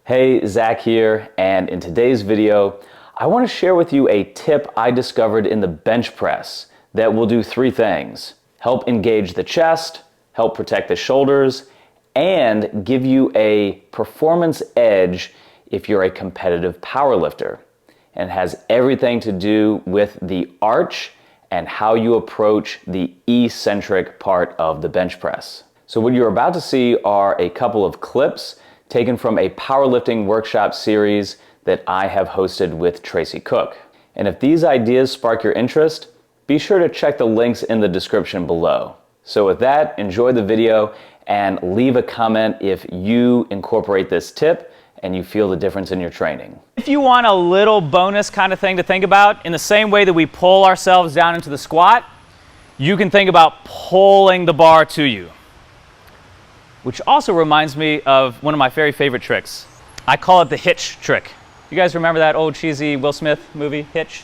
Hey, Zach here, and in today's video, I want to share with you a tip I discovered in the bench press that will do three things: help engage the chest, help protect the shoulders, and give you a performance edge if you're a competitive powerlifter. And it has everything to do with the arch and how you approach the eccentric part of the bench press. So what you're about to see are a couple of clips taken from a powerlifting workshop series that I have hosted with Tracy Cook. And if these ideas spark your interest, be sure to check the links in the description below. So with that, enjoy the video and leave a comment if you incorporate this tip and you feel the difference in your training. If you want a little bonus kind of thing to think about, in the same way that we pull ourselves down into the squat, you can think about pulling the bar to you. Which also reminds me of one of my very favorite tricks. I call it the hitch trick. You guys remember that old cheesy Will Smith movie, Hitch?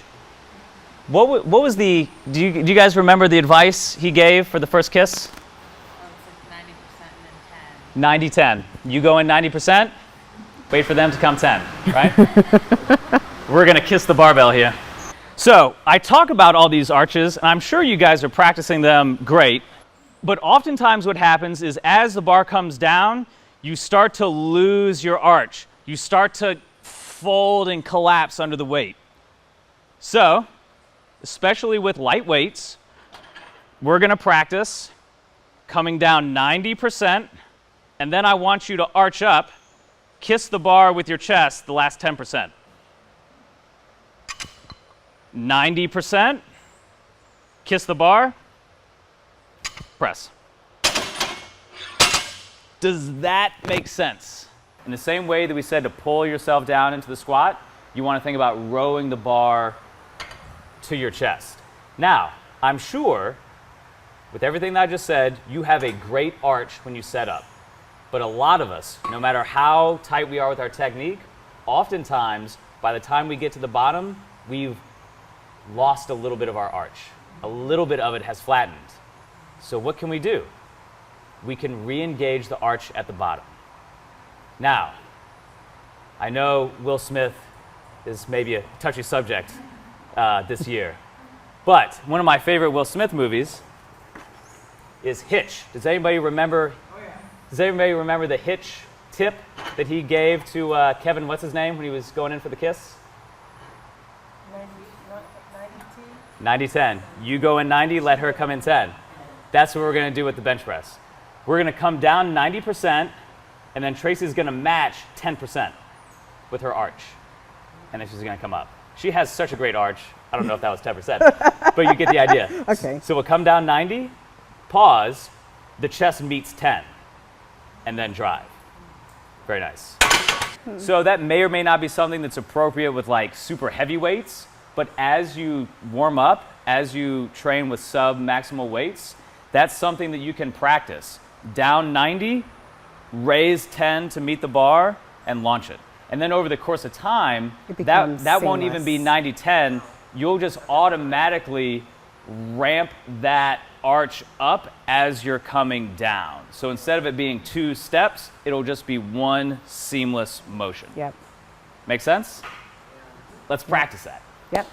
What was the, do you guys remember the advice he gave for the first kiss? It's like 90% and then 10. 90-10. You go in 90%, wait for them to come 10, right? We're gonna kiss the barbell here. So I talk about all these arches, and I'm sure you guys are practicing them great. But oftentimes what happens is as the bar comes down, you start to lose your arch. You start to fold and collapse under the weight. So, especially with light weights, we're going to practice coming down 90%, and then I want you to arch up, kiss the bar with your chest the last 10%. 90%, kiss the bar, press. Does that make sense? In the same way that we said to pull yourself down into the squat, you want to think about rowing the bar to your chest. Now, I'm sure with everything that I just said, you have a great arch when you set up. But a lot of us, no matter how tight we are with our technique, oftentimes by the time we get to the bottom, we've lost a little bit of our arch. A little bit of it has flattened. So what can we do? We can re-engage the arch at the bottom. Now, I know Will Smith is maybe a touchy subject this year, but one of my favorite Will Smith movies is Hitch. Does anybody remember? Oh, yeah. Does anybody remember the Hitch tip that he gave to Kevin, what's his name, when he was going in for the kiss? 90-10. You go in 90, let her come in 10. That's what we're going to do with the bench press. We're going to come down 90%, and then Tracy's going to match 10% with her arch. And then she's going to come up. She has such a great arch. I don't know if that was 10%, but you get the idea. Okay. So we'll come down 90, pause, the chest meets 10, and then drive. Very nice. So that may or may not be something that's appropriate with like super heavy weights, but as you warm up, as you train with sub-maximal weights, that's something that you can practice. Down 90, raise 10 to meet the bar, and launch it. And then over the course of time, that won't even be 90-10. You'll just automatically ramp that arch up as you're coming down. So instead of it being 2 steps, it'll just be one seamless motion. Yep. Make sense? Let's practice that. Yep.